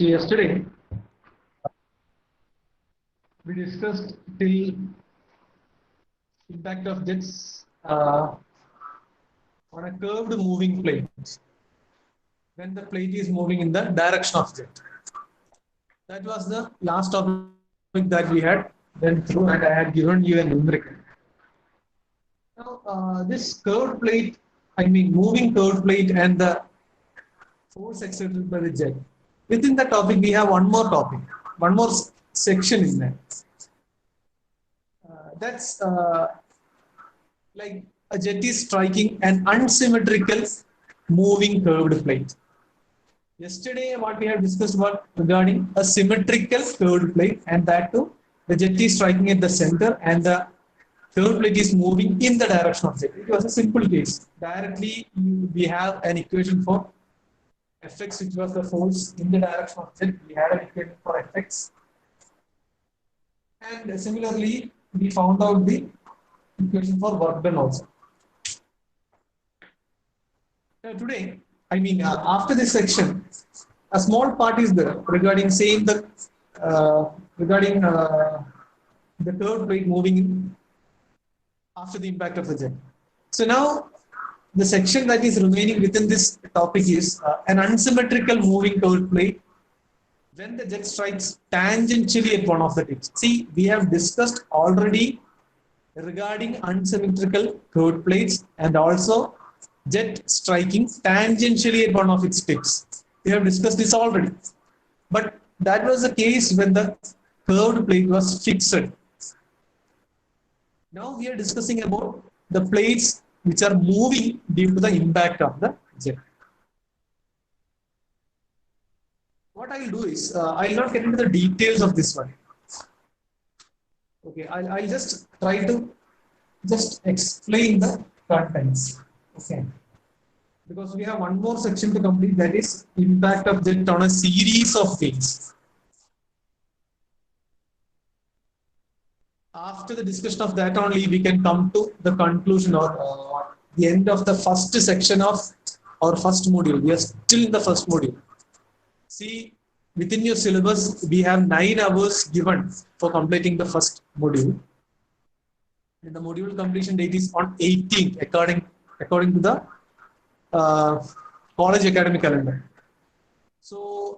So yesterday we discussed till impact of jets on a curved moving plate when the plate is moving in the direction of jet. That was the last topic that we had went through, and I had given you a numerical. Now this curved plate, I mean moving curved plate and the force exerted by the jet. Within the topic, we have one more topic, one more section in there. That's like a jet is striking an unsymmetrical moving curved plate. Yesterday, what we have discussed about regarding a symmetrical curved plate, and that too, the jet is striking at the center and the curved plate is moving in the direction of jet. It was a simple case. Directly, we have an equation for Fx, which was the force in the direction of jet. We had an equation for Fx. And similarly, we found out the equation for work done also. Today, I mean, after this section, a small part is there regarding saying the regarding the curved plate moving in after the impact of the jet. So now the section that is remaining within this topic is an unsymmetrical moving curved plate when the jet strikes tangentially at one of the tips. See, we have discussed already regarding unsymmetrical curved plates and also jet striking tangentially at one of its tips. We have discussed this already. But that was the case when the curved plate was fixed. Now we are discussing about the plates which are moving due to the impact of the jet. What I'll do is, I'll not get into the details of this one. Okay, I'll just try to just explain the contents. Okay. Because we have one more section to complete, that is impact of jet on a series of waves. After the discussion of that only, we can come to the conclusion or the end of the first section of our first module. We are still in the first module. See, within your syllabus, we have 9 hours given for completing the first module. And the module completion date is on 18th, according to the college academic calendar. So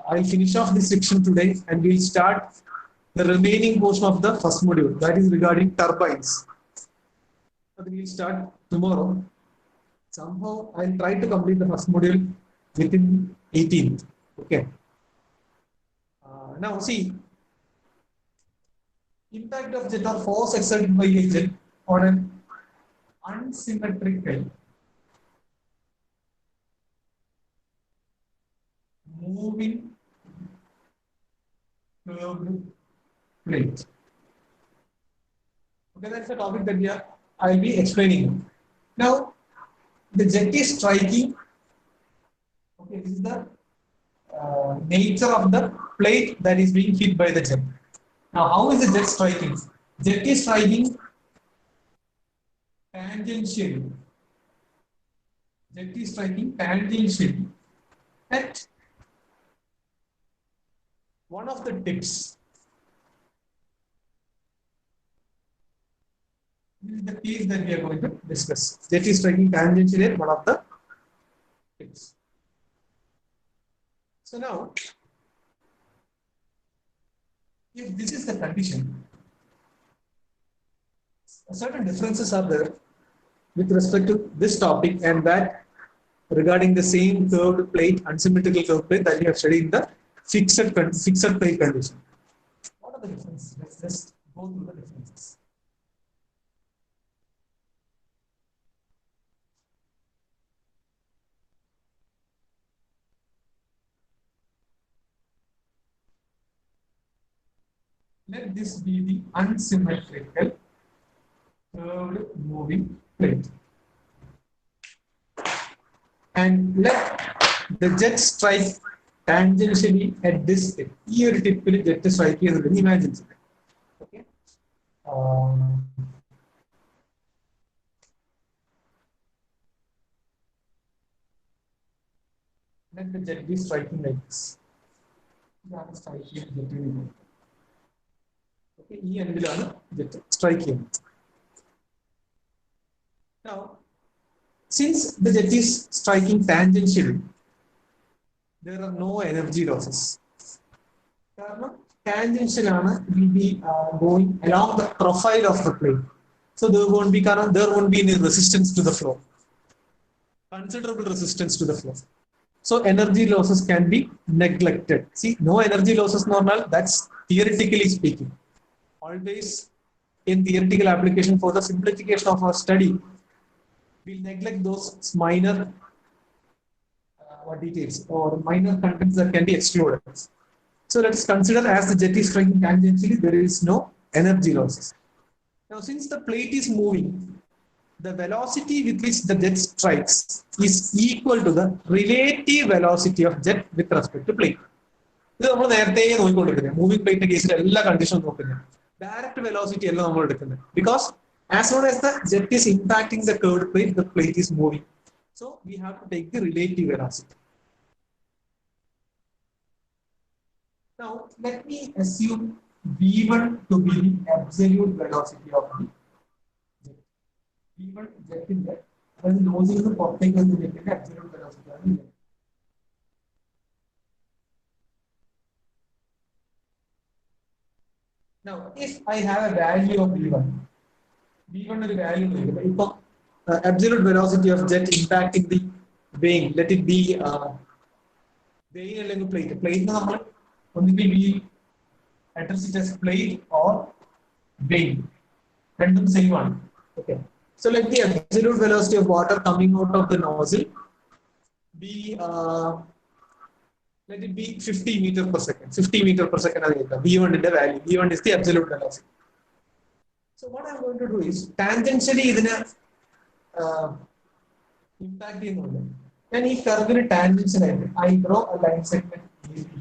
I'll finish off this section today and we'll start the remaining portion of the first module, that is regarding turbines. So we'll start tomorrow. Somehow I'll try to complete the first module within 18th. Okay. Now see, impact of jet or force exerted by a jet on an unsymmetrical moving curved plate. Okay, that's the topic that I'll be explaining. Now, the jet is striking. Okay, this is the nature of the plate that is being hit by the jet. Now, how is the jet striking? Jet is striking tangentially. Jet is striking tangentially at one of the tips. This is the case that we are going to discuss. Jet is striking tangentially at one of the tips. So now, if this is the condition, certain differences are there with respect to this topic and that regarding the same curved plate, unsymmetrical curved plate that we have studied in the fixed plate condition. What are the differences? Let's just go through the differences. Let this be the unsymmetrical curved moving plate. And let the jet strike tangentially at this tip. Here typically jet is striking as an imagine. Okay. Let the jet be striking like this. ഇതാണ് strike ചെയ്യുന്ന jet. Okay, ഈ എൻഡിലാണ് jet strike ചെയ്യുന്നത്. Now, since the jet is striking tangentially, there are no energy losses. കാരണം tangential ആണ്, it will be going along the profile of the plane. So there won't be any resistance to the flow. Considerable resistance to the flow. So energy losses can be neglected. See, no energy losses normal, that's theoretically speaking. Always in theoretical application for the simplification of our study, we'll neglect those minor details or minor contents that can be excluded. So let's consider as the jet is striking tangentially, there is no energy losses. Now, since the plate is moving, the velocity with which the jet strikes is equal to the relative velocity of jet with respect to plate. ഇത് നമ്മൾ നേരത്തെ നോക്കിക്കൊണ്ടിരിക്കുന്നത് moving പ്ലേറ്റിന്റെ കേസിൽ എല്ലാ കണ്ടീഷനും നോക്കുന്നത് direct velocity അല്ല നമ്മൾ എടുക്കുന്നത്. Because as long as the jet is impacting the curved plate, the plate is moving. So we have to take the relative velocity. Now let me assume V1 to be the absolute velocity of the jet. V1 jet in that, that is losing the particle to get the absolute velocity of the jet. Now, if I have a value of V1 is a value of absolute velocity of jet impacting the vane, let it be vane അല്ലെങ്കിൽ plate. Plate നമ്മൾ ഒന്നുകിൽ we address it as plate or vane. രണ്ടും same ആണ്. Okay. So let the absolute velocity of water coming out of the nozzle be let it be 50 meter per second. 50 meter per second V1 in the value. V1 is the absolute velocity. So what I'm going to do is tangentially ഇതിനെ impact ചെയ്യുന്നുണ്ട്. ഞാൻ ഈ കർവിന് tangential ആയിട്ട് I draw a line segment AB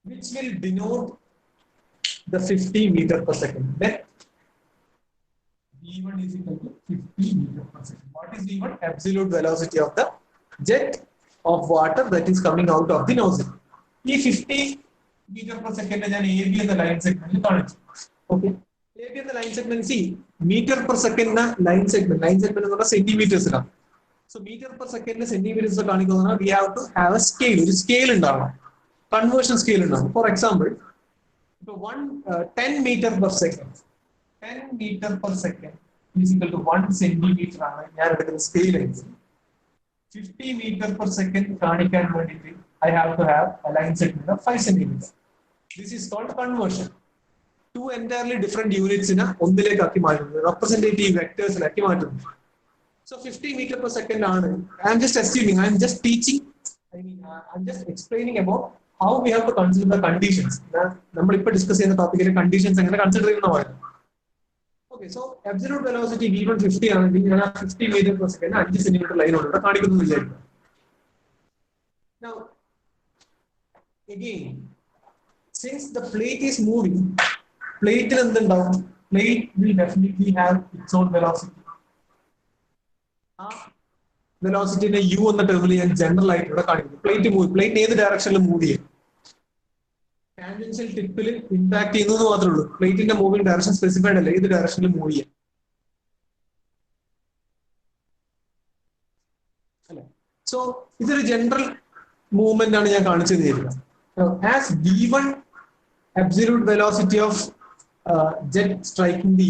which will denote the 50 meter per second. Then V1 is equal to 50 meter per second. What is V1? Absolute velocity of the jet of water that is coming out of the nozzle. ഈ 50 meter per second ഞാൻ AB എന്ന line സെഗ്മെന്റിൽ കാണിച്ചു. Okay, AB എന്ന line segment c metre per second line segment എന്ന് പറഞ്ഞാൽ സെന്റിമീറ്റേഴ്സിലാണ്. So metre per സെക്കൻഡിൽ സെന്റിമീറ്റേഴ്സ് കാണിക്കുന്ന we have to have a scale, ഒരു സ്കെയിൽ ഉണ്ടാവണം, കൺവേർഷൻ സ്കെയിൽ ഉണ്ടാവും. ഫോർ എക്സാമ്പിൾ ഇപ്പൊ 10 meter per second 10 meter per second is equal to 1 centimeter ആണ് ഞാൻ എടുക്കുന്ന സ്കെയിൽ. 50 meter per second കാണിക്കാൻ വേണ്ടിയിട്ട് I have to have a line segment of 5 centimeters. This is called conversion. Two entirely different units in ഒന്നിലേക്ക് ആക്കി മാറ്റുന്നു, representative vectors മാറ്റുന്നു. So 50 meter per second ആണ്. I am just assuming, I am just teaching, I'm just explaining about how we have to consider the conditions. നമ്മൾ ഇപ്പോൾ discuss ചെയ്യുന്ന ടോപ്പിക്കിലെ conditions എങ്ങനെ consider ചെയ്യുന്ന പറയുന്നത്. Okay, so absolute velocity V1 50 ആണെങ്കിൽ ഞാൻ 50 meter per second 5 centimeter ലൈനോട് ഇവിടെ കാണിക്കുന്നു വിചാരിക്കുക. Now again, since the plate is moving, plate എന്തുണ്ടാവും? Plate will definitely have its own velocity. വെലോസിറ്റിനെ U എന്ന ടേമിൽ ഞാൻ ജനറൽ ആയിട്ട് ഇവിടെ കാണിക്കുന്നു. പ്ലേറ്റ് ഏത് ഡയറക്ഷനിൽ മൂവ് ചെയ്യും, ടാൻജൻഷ്യൽ ടിപ്പിൽ ഇമ്പാക്ട് ചെയ്യുന്നത് മാത്രമേ ഉള്ളൂ. പ്ലേറ്റിന്റെ മൂവിംഗ് ഡയറക്ഷൻ സ്പെസിഫൈഡ് അല്ല, ഏത് ഡയറക്ഷനിൽ മൂവ് ചെയ്യാം അല്ലെ. സോ ഇതൊരു ജനറൽ മൂവ്മെന്റ് ആണ് ഞാൻ കാണിച്ചു തന്നിരിക്കുന്നത്. As V1 absolute velocity of jet striking the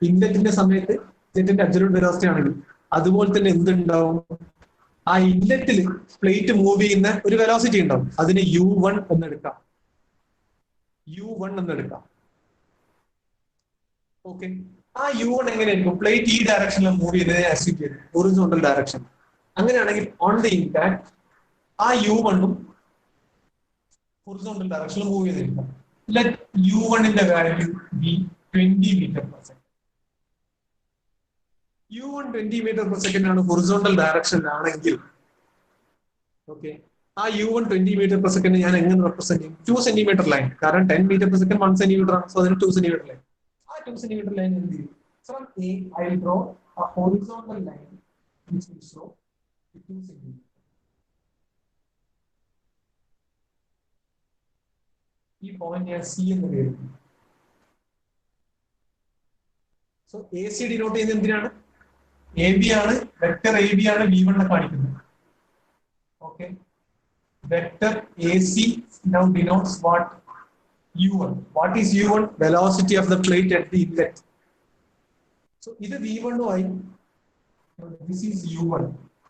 ഇൻലെറ്റിന്റെ സമയത്ത് ജെറ്റിന്റെ absolute velocity ആണെങ്കിൽ അതുപോലെ തന്നെ എന്തുണ്ടാവും, ആ ഇൻലെറ്റിൽ പ്ലേറ്റ് മൂവ് ചെയ്യുന്ന ഒരു വെലോസിറ്റി ഉണ്ടാവും. അതിന് U1 എന്നെടുക്കാം. ഓക്കെ, ആ U1 എങ്ങനെയായിരിക്കും? പ്ലേറ്റ് ഈ ഡയറക്ഷനിൽ മൂവ് ചെയ്യുന്നത് അസ്യൂം ചെയ്തു, ഹൊറിസോണ്ടൽ ഡയറക്ഷൻ. അങ്ങനെയാണെങ്കിൽ ഓൺ ദി ഇമ്പാക്ട് ആ U1 ഹൊറിസോണ്ടൽ ഡയറക്ഷനിൽ മൂവ് ചെയ്തിരിക്കും. ലെറ്റ് U1 ന്റെ value B 20 meter per second. U1 20 meter per second ആണ് ഹൊറിസോണ്ടൽ ഡയറക്ഷനിലാണെങ്കിൽ ഓക്കെ, ആ U1 20 meter per second ഞാൻ എങ്ങനെ റെപ്രസെന്റ് ചെയ്യും? 2 centimeter ലൈൻ. കാരണം 10 meter per second 1 centimeter ആണ്. സോ അതിന് 2 centimeter ലൈൻ. ആ 2 centimeter ലൈൻ എന്ത് ചെയ്യും? From A I will draw a horizontal line which will show 2 centimeter. ഈ പോയിന്റ് ഞാൻ സി എന്ന് പേര്. സോ എ സി ഡിനോട്ട് ചെയ്യുന്നത് എന്തിനാണ്? എ ബി ആണ്, വെക്ടർ എ ബി ആണ് V1 കാണിക്കുന്നത്. Okay, vector A C now denotes what? U1. What is U1? Velocity of the plate at the inlet. So ഇത് V1 ആയി, this is U1,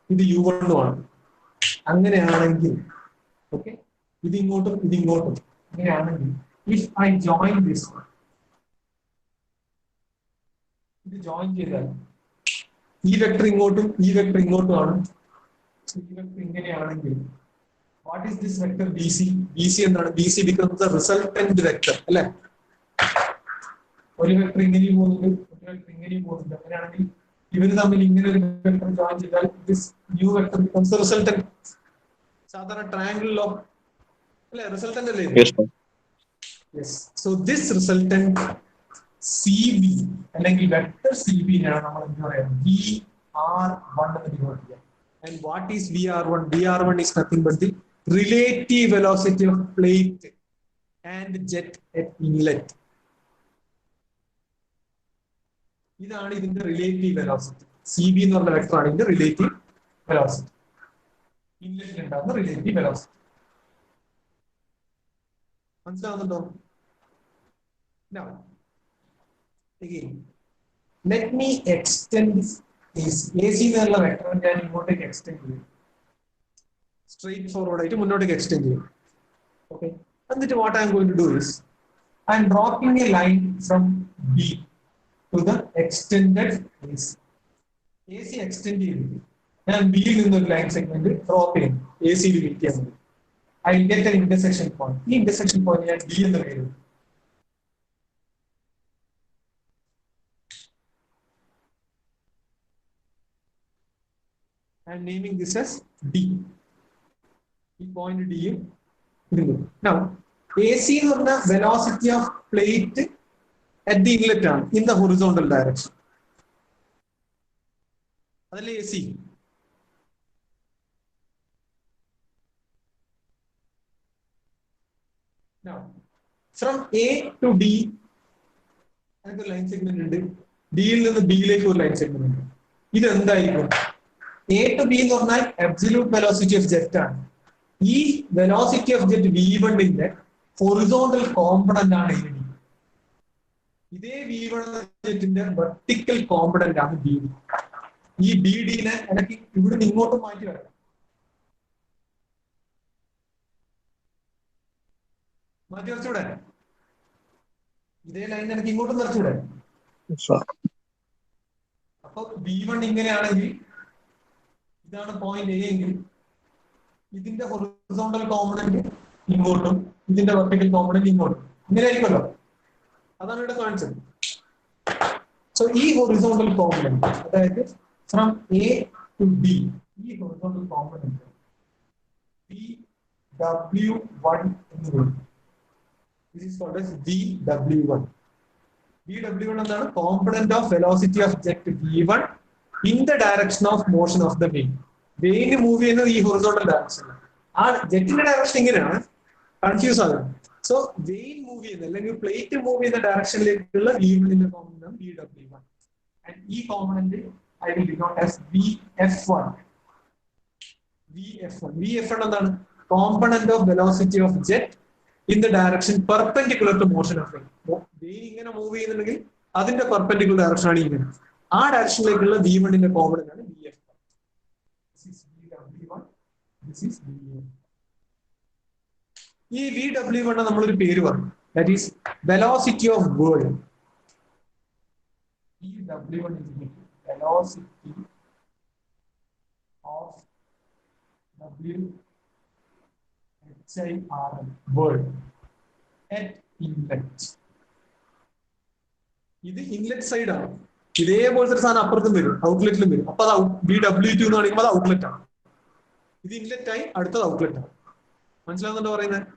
ഇത് U1 ആണ്. അങ്ങനെയാണെങ്കിൽ ഓക്കെ, ഇത് ഇങ്ങോട്ടും ഇത് ഇങ്ങോട്ടും അങ്ങനെയാണെങ്കിൽ if I join this one, ഇത് ജോയിൻ ചെയ്താൽ ഈ വെക്ടർ ഇങ്ങോട്ടും ഈ വെക്ടർ ഇങ്ങോട്ടും ആണ്. ഈ വെക്ടർ ഇങ്ങനെയാണെങ്കിൽ what is this vector BC? BC എന്താണ്? BC becomes the resultant vector അല്ലേ? ഒരു വെക്ടർ ഇങ്ങനെയും പോകുന്നുണ്ട്, ഒരു വെക്ടർ ഇങ്ങനെയും പോകുന്നുണ്ട്. അങ്ങനെയാണെങ്കിൽ ഇവര് തമ്മിൽ ഇങ്ങനെ ഒരു വെക്ടർ ജോയിൻ ചെയ്താൽ this new vector becomes the resultant. സാധാരണ ട്രയാങ്കിൾ ഓഫ് അല്ലേ റിസൾട്ടന്റ് അല്ലേ? Yes. So this resultant CB അല്ലെങ്കിൽ വെക്ടർ CB നെയാണ് നമ്മൾ എന്താ പറയാ VR1 എന്ന് ഡിനോട്ട് ചെയ്യുക. And what is VR1? VR1 is nothing but the relative velocity of plate and jet at inlet. ഇതാണ് ഇതിന്റെ റിലേറ്റീവ് വെലോസിറ്റി. CB എന്ന് പറഞ്ഞ വെക്ടർ ആണ് ഇതിന്റെ റിലേറ്റീവ് വെലോസിറ്റി. ഇൻലെറ്റിൽ ഉണ്ടാകുന്ന റിലേറ്റീവ് വെലോസിറ്റി. മനസ്സിലാവുന്നുണ്ടോ? Now, again, let me extend AC. AC എന്നുള്ള വെക്ടർ ഞാൻ ഇങ്ങോട്ടേക്ക് എക്സ്റ്റെൻഡ് ചെയ്യും. സ്ട്രെയിറ്റ് ഫോർവേഡ് ആയിട്ട് മുന്നോട്ടേക്ക് എക്സ്റ്റെൻഡ് ചെയ്യും. ഓക്കെ, എന്നിട്ട് what I am going to do is I am dropping a line from B to the extended AC. AC extend ചെയ്തിട്ട് ഞാൻ B യിൽ നിന്ന് ഒരു ലൈൻ സെഗ്മെന്റ് ഡ്രോപ്പ് ചെയ്യും. AC യിൽ മീറ്റ് ചെയ്യാൻ വേണ്ടി I will get an intersection point. ഈ intersection point ഞാൻ D എന്ന് പേര്. I am naming this as D. ഈ പോയിന്റ് D യും ഇടുന്നു. Now AC എന്ന് പറഞ്ഞ velocity of plate at the inlet ആണ് in the horizontal direction. അതല്ലേ AC. Now from A to D ഒരു ലൈൻ സെഗ്മെന്റ് ഉണ്ട്. D യിൽ നിന്ന് B യിലേക്ക് ഒരു ലൈൻ സെഗ്മെന്റ് ഉണ്ട്. ഇത് എന്തായിരിക്കും? A to B എന്ന് പറഞ്ഞാൽ absolute velocity of jet ആണ്. ഈ velocity of jet V1 ന്റെ horizontal component ആണ് AD. ഇതേ V1 ജെറ്റിന്റെ vertical component ആണ് BD. ഈ BD നെ എനിക്ക് ഇവിടുന്ന് ഇങ്ങോട്ട് മാറ്റി വരാം. മാറ്റി വരച്ചൂടെ? ഇതേ ലൈൻ എനിക്ക് ഇങ്ങോട്ടും വരച്ചൂടെ? അപ്പൊ V1 ഇങ്ങനെയാണെങ്കിൽ ഇതാണ് പോയിന്റ് എ എങ്കിൽ ഇതിന്റെ ഹൊറിസോണ്ടൽ കോമ്പണന്റ് ഇങ്ങോട്ടും ഇതിന്റെ വെർട്ടിക്കൽ കോമ്പണന്റ് ഇങ്ങോട്ടും ഇങ്ങനെ ആയിരിക്കുമല്ലോ. അതാണ് ഇവിടെ കാണിച്ചത്. സോ ഈ ഹൊറിസോണ്ടൽ കോമ്പണന്റ് അതായത് ഫ്രം എ ടു ബി ഈ ഹൊറിസോണ്ടൽ കോമ്പണന്റ് VW1 എന്ന് വിളിക്കും. This is called as VW1. VW1 എന്താണ്? Component of velocity of jet V1 in the direction of motion of the wing. Vane move ചെയ്യുന്നത് ഈ horizontal ഡയറക്ഷനിൽ. ആ ജെറ്റിന്റെ ഡയറക്ഷൻ ഇങ്ങനെയാണ്, കൺഫ്യൂസ് ആകുന്നത്. സോ വെയിൻ മൂവ് ചെയ്യുന്ന അല്ലെങ്കിൽ പ്ലേറ്റ് മൂവ് ചെയ്യുന്ന ഡയറക്ഷനിലേക്കുള്ള V1 കോമ്പണന്റ് VW1. And ഈ component I will denote as VF1. VF1 എന്താണ്? Component of velocity of jet in the direction perpendicular to motion of wing. Vane ഇങ്ങനെ move ചെയ്യുന്നുണ്ടെങ്കിൽ അതിന്റെ perpendicular direction ആണ് ഇങ്ങനെ. ആ ഡയറക്ഷനിലേക്കുള്ള V1 ന്റെ കോമ്പണന്റ് ആണ് VF1. This is VW1. This is VF1. ഈ VW1 നമ്മളൊരു പേര് പറഞ്ഞു. That is velocity of whirl. VW1 is velocity of WHIRL whirl at inlet. ഇത് ഇൻലെറ്റ് സൈഡ് ആണ്. ഇതേപോലത്തെ ഒരു സാധനം അപ്പുറത്തും വരും, ഔട്ട്ലെറ്റിലും വരും. അപ്പൊ അത് VW2 എന്ന് പറയുമ്പോൾ അത് ഔട്ട്ലെറ്റ് ആണ്. ഇത് ഇൻലെറ്റ് ആയി അടുത്തത് ഔട്ട്ലെറ്റ് ആണ്. മനസ്സിലാവുന്നുണ്ടോ പറയുന്നത്?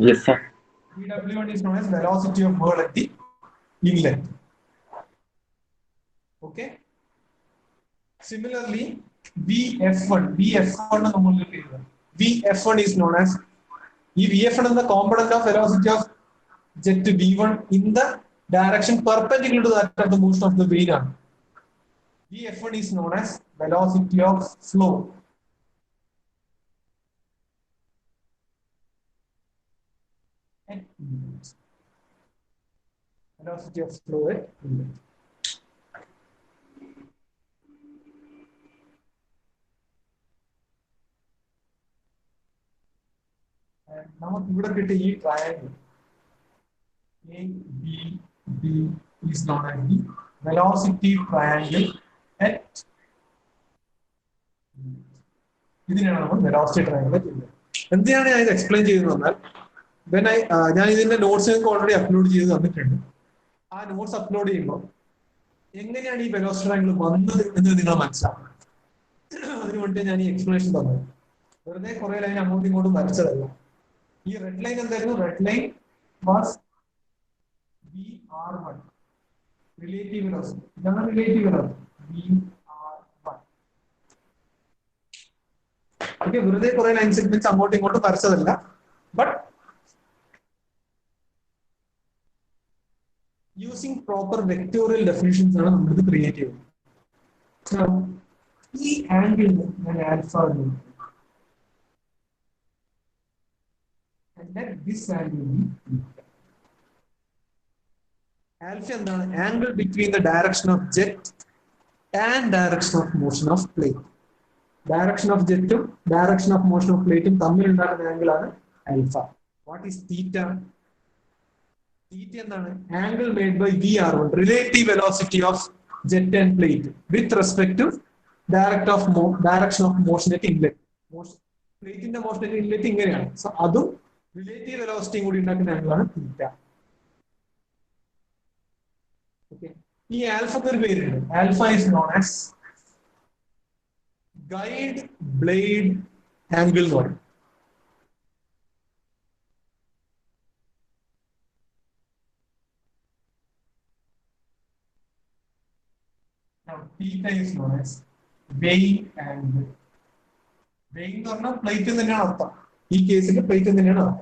Yes, sir. VW1 is known as velocity of whirl at the inlet. Okay. Similarly, VF1 നമ്മൾ VF1 is known as ഈ വി എഫ് എന്ന component of velocity of jet v1 in the direction perpendicular to that of the motion of the vane ആണ്. vf1 is known as velocity of flow. Velocity of flow at inlet. നമുക്ക് ഇവിടെ കിട്ടിയ ഈ triangle A, B, D is known as the velocity triangle at ഇതിനാണ് നമ്മൾ velocity triangle ചെയ്യുന്നത്. എന്തിനാണ് ഞാൻ ഇത് എക്സ്പ്ലെയിൻ ചെയ്തത് എന്നാൽ ഞാൻ ഇതിന്റെ നോട്ട്സ് നിങ്ങൾക്ക് ഓൾറെഡി അപ്ലോഡ് ചെയ്ത് തന്നിട്ടുണ്ട്. ആ നോട്ട്സ് അപ്ലോഡ് ചെയ്യുമ്പോൾ എങ്ങനെയാണ് ഈ വെലോസിറ്റി ട്രയാങ്കിൾ വന്നത് എന്ന് നിങ്ങൾ മനസ്സിലാക്കണം. അതിനു വേണ്ടി ഞാൻ ഈ എക്സ്പ്ലനേഷൻ തന്നത്. വെറുതെ കുറെ ലൈൻ അങ്ങോട്ടും ഇങ്ങോട്ടും വരച്ചതല്ല. ഈ റെഡ് ലൈൻ എന്തായിരുന്നു? Red line was VR1 relative velocity. ഇതാണ് റിലേറ്റീവ് വെലോസിറ്റി VR1. ഓക്കെ, വെറുതെ കുറെ ലൈൻ സെഗ്മെന്റ്സ് അങ്ങോട്ടും ഇങ്ങോട്ടും വരച്ചതല്ല. But using proper vectorial definitions ആണ് നമ്മളിത് ക്രിയേറ്റ് ചെയ്യുന്നത്. ഈ ആംഗിളിന് ഞാൻ ആൽഫ ദിസ് ആംഗിൾ ആൽഫ എന്താണ്? Angle between the direction of jet and direction of motion of plate. Direction of ജെറ്റും ഡയറക്ഷൻ ഓഫ് മോഷൻ ഓഫ് പ്ലേറ്റും തമ്മിൽ ഉണ്ടാക്കുന്ന ആംഗിൾ ആണ് ആൽഫ. വാട്ട് ഈസ് തീറ്റ? തീറ്റ എന്താണ്? Angle made by VR1 relative velocity of jet and plate with respect to direction of motion at inlet. പ്ലേറ്റിന്റെ motion at inlet ഇങ്ങനെയാണ്. So അതും relative വെലോസിറ്റിയും കൂടി ഉണ്ടാക്കുന്ന ആംഗിൾ ആണ് തീറ്റ. ഈ ആൽഫക്ക് ഒരു പേരുണ്ട്. Alpha is known as guide blade angle എന്ന് പറയും. Theta is known as weighing angle. Weighing എന്ന് പറഞ്ഞാൽ പ്ലേറ്റ് തന്നെയാണ് അർത്ഥം. ഈ കേസിൽ പ്ലേറ്റ് തന്നെയാണ് അർത്ഥം.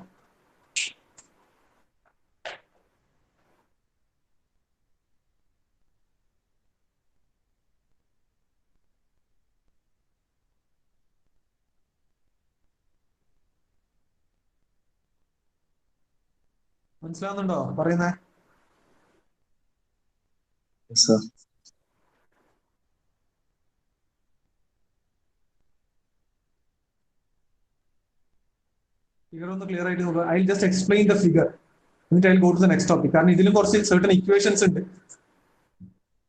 മനസ്സിലാവുന്നുണ്ടോ പറയുന്നേ? ഫിഗർ ഒന്ന് ക്ലിയർ ആയിട്ട് നോക്കുക. I just explain the figure എന്നിട്ട് I go to the next topic. കാരണം ഇതിലും കുറച്ച് സർട്ടൺ ഇക്വേഷൻസ് ഉണ്ട്.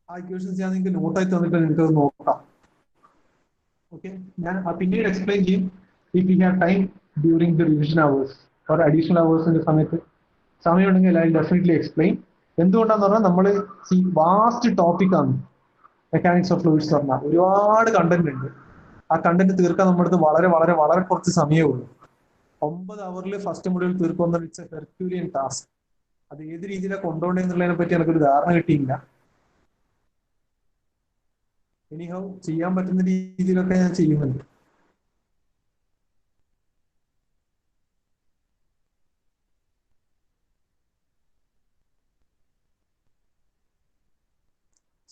ആ ഇക്വേഷൻസ് ഞാൻ നിങ്ങൾക്ക് നോട്ടായി തന്നിട്ട് നിങ്ങൾക്ക് നോക്കാം. ഓക്കെ, ഞാൻ പിന്നീട് എക്സ്പ്ലെയിൻ ചെയ്യും. If you have time during the revision hours or additional അവേഴ്സിന്റെ സമയത്ത് സമയമുണ്ടെങ്കിൽ ഐ ഡെഫിനറ്റ്ലി എക്സ്പ്ലെയിൻ. എന്തുകൊണ്ടാന്ന് പറഞ്ഞാൽ നമ്മൾ വാസ്റ്റ് ടോപ്പിക്കാണ് മെക്കാനിക്സ് ഓഫ് ഫ്ലൂയിഡ്സ് എന്ന് പറഞ്ഞാൽ. ഒരുപാട് കണ്ടന്റ് ഉണ്ട്. ആ കണ്ടന്റ് തീർക്കാൻ നമ്മുടെ അടുത്ത് വളരെ വളരെ വളരെ കുറച്ച് സമയമേ ഉള്ളൂ. 9 hours ഫസ്റ്റ് മൊഡ്യൂൾ തീർക്കുന്ന ഇറ്റ്സ് എ ഹെർക്യൂലിയൻ ടാസ്ക്. അത് ഏത് രീതിയിലാണ് കൊണ്ടുപോകേണ്ടതെന്നുള്ളതിനെ പറ്റി എനിക്കൊരു ധാരണ കിട്ടിയില്ല. എനിഹൗ ചെയ്യാൻ പറ്റുന്ന രീതിയിലൊക്കെ ഞാൻ ചെയ്യുന്നുണ്ട്.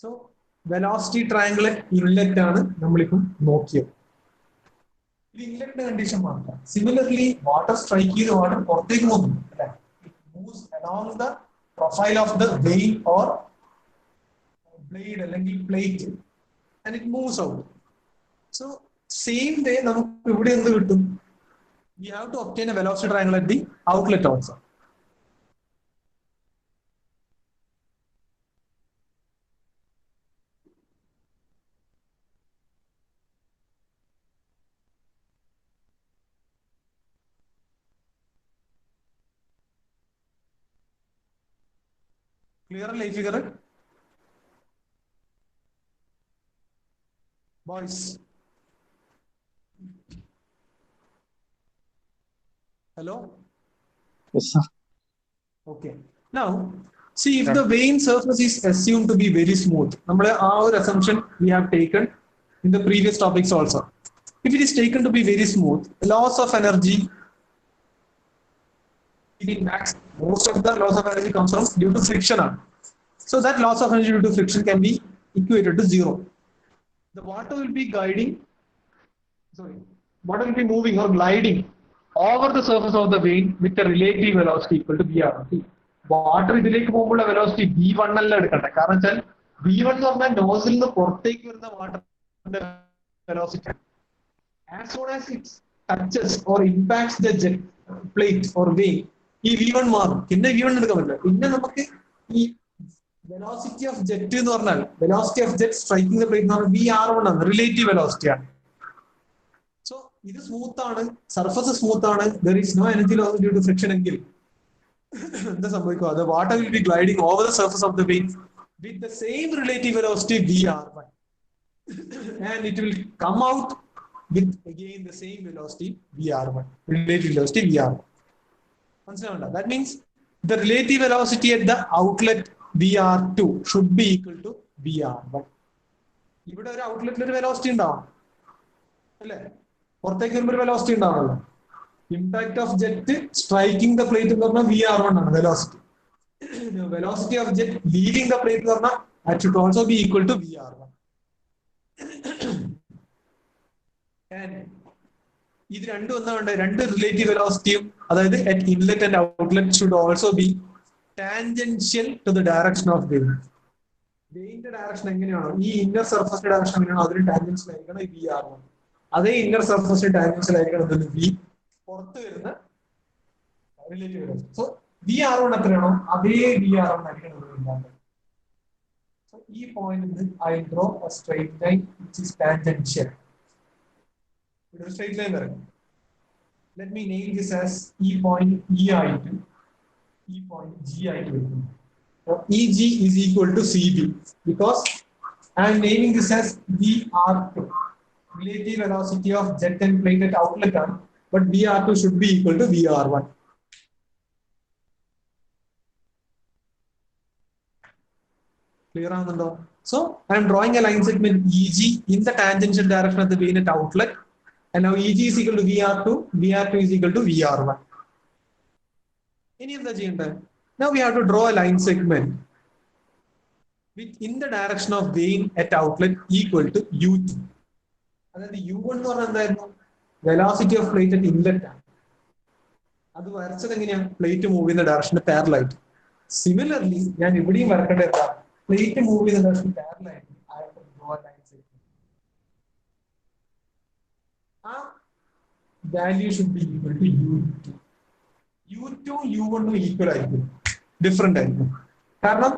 സോ വെലോസിറ്റി ട്രയാങ്കിൾ ഇൻലെറ്റ് ആണ് നമ്മളിപ്പം നോക്കിയത്. ഇത് ഇൻലെറ്റ് കണ്ടീഷൻ മാത്രം. സിമിലർലി വാട്ടർ സ്ട്രൈക്ക് ചെയ്ത് വാട്ടർ പുറത്തേക്ക് പോകുന്നു അല്ലെ. It moves along the profile of the vane or blade അല്ലെങ്കിൽ plate and it moves out. So same way നമുക്ക് ഇവിടെ എന്ത് കിട്ടും? We have to obtain a velocity triangle at the outlet also. Clear അല്ലേ ഈ ഫിഗർ? Boys. Hello? Yes, sir. Okay. Now, see if the vein surface is assumed to be very smooth. Our assumption we have taken in the previous topics also. If it is taken to be very smooth, loss of energy in max, most of the loss of energy comes from due to friction. So that loss of energy due to friction can be equated to zero. The water will be water will be moving or gliding over the surface of the vein with a relative velocity equal to VR. Water ഇതിലേക്ക് പോകുമ്പോഴുള്ള velocity V1 അല്ല എടുക്കണ്ടേ, കാരണം വെച്ചാൽ V1 എന്ന് പറഞ്ഞാൽ nozzle നിന്ന് പുറത്തേക്ക് വരുന്ന വാട്ടറിന്റെ velocity. As soon as it touches or impacts the jet plate or vein, ഈ V1 മാറും. പിന്നെ V1 എടുക്കാൻ പറ്റില്ല. പിന്നെ നമുക്ക് ഈ വെലോസിറ്റി ഓഫ് ജെറ്റ് എന്ന് പറഞ്ഞാൽ velocity of jet striking the plate എന്ന് പറഞ്ഞാൽ VR1 ആണ്, റിലേറ്റീവ് വെലോസിറ്റി ആണ്. സോ ഇത് സ്മൂത്ത് ആണ്, സർഫസ് സ്മൂത്ത് ആണ്, there is no energy loss due to friction എങ്കിൽ എന്താ സംഭവിക്കുക? The water will be gliding over the surface of the vein with the same relative velocity VR1 and it will come out with again the same velocity VR1, relative velocity VR1. മനസ്സിലാവണ്ട? That means the relative velocity at the outlet VR2 should be equal to VR1. ഇവിടെ ഒരു ഔട്ട്ലെറ്റിൽ ഒരു velocity ഉണ്ടാവും അല്ലേ? പുറത്തേക്ക് വരുമ്പോൾ ഒരു velocity ഉണ്ടാവുമല്ലോ. Impact of jet striking the plate എന്ന് പറഞ്ഞാൽ VR1 ആണ് velocity. Velocity of jet leaving the plate എന്ന് പറഞ്ഞാൽ that should also be equal to VR1. And ഇത് രണ്ടും എന്താ വേണ്ടത്? രണ്ട് റിലേറ്റീവ് വെലോസിറ്റിയും, അതായത് at inlet and outlet should also be tangential to the direction of wave. വെയിന്റെ ഡയറക്ഷൻ എങ്ങനെയാണോ, ഈ ഇന്നർ സർഫസിന്റെ ഡയറക്ഷൻ എങ്ങനെയാണോ അതിന് ടാൻജൻഷ്യൽ ആയിരിക്കണം ഈ VR1. അതേ ഇന്നർ സർഫസിന്റെ ടാൻജൻഷ്യൽ ആയിരിക്കണം V പുറത്ത് വരുന്ന റിലേറ്റീവ് വെലോസിറ്റി. സോ VR1 എത്രയാണോ അതേ VR1 ആയിരിക്കണം. സോ ഈ point I draw A straight line which is tangential. ഇവിടെ ഒരു സ്ട്രെയിറ്റ് ലൈൻ വരും. Let me name this as ഈ പോയിന്റ് E ആയിട്ട് ഈ പോയിന്റ് G ആയിട്ട് വരുന്നു. EG is equal to CB because I am naming this as VR2, relative velocity of jet and plate at outlet arm, but VR2 should be equal to VR1. Clear ആണെന്നുണ്ടോ? So I am drawing a line segment EG in the tangential direction of the vein at outlet, and now EG is equal to VR2, VR2 is equal to VR1. ഇനി എന്താ ചെയ്യേണ്ടത്? Now we have to draw a line segment which in the direction of vein at outlet equal to U2. അതായത് U1 എന്ന് പറഞ്ഞാൽ എന്തായിരുന്നു? Velocity of plate at inlet ആണ്. അത് വരച്ചത് എങ്ങനെയാണ്? പ്ലേറ്റ് മൂവ് ചെയ്യുന്ന ഡയറക്ഷന് പാരലൽ ആയിട്ട്. സിമിലർലി ഞാൻ ഇവിടെയും വരക്കേണ്ട എന്താ? പ്ലേറ്റ് മൂവ് ചെയ്യുന്ന ഡയറക്ഷന് പാരലൽ ആയിട്ട് ഡ്രോ ലൈൻ സെഗ്മെന്റ്. ആ value should be equal to U2. U2 U1 equal ആയിരിക്കും, ഡിഫറെന്റ് ആയിരിക്കും. കാരണം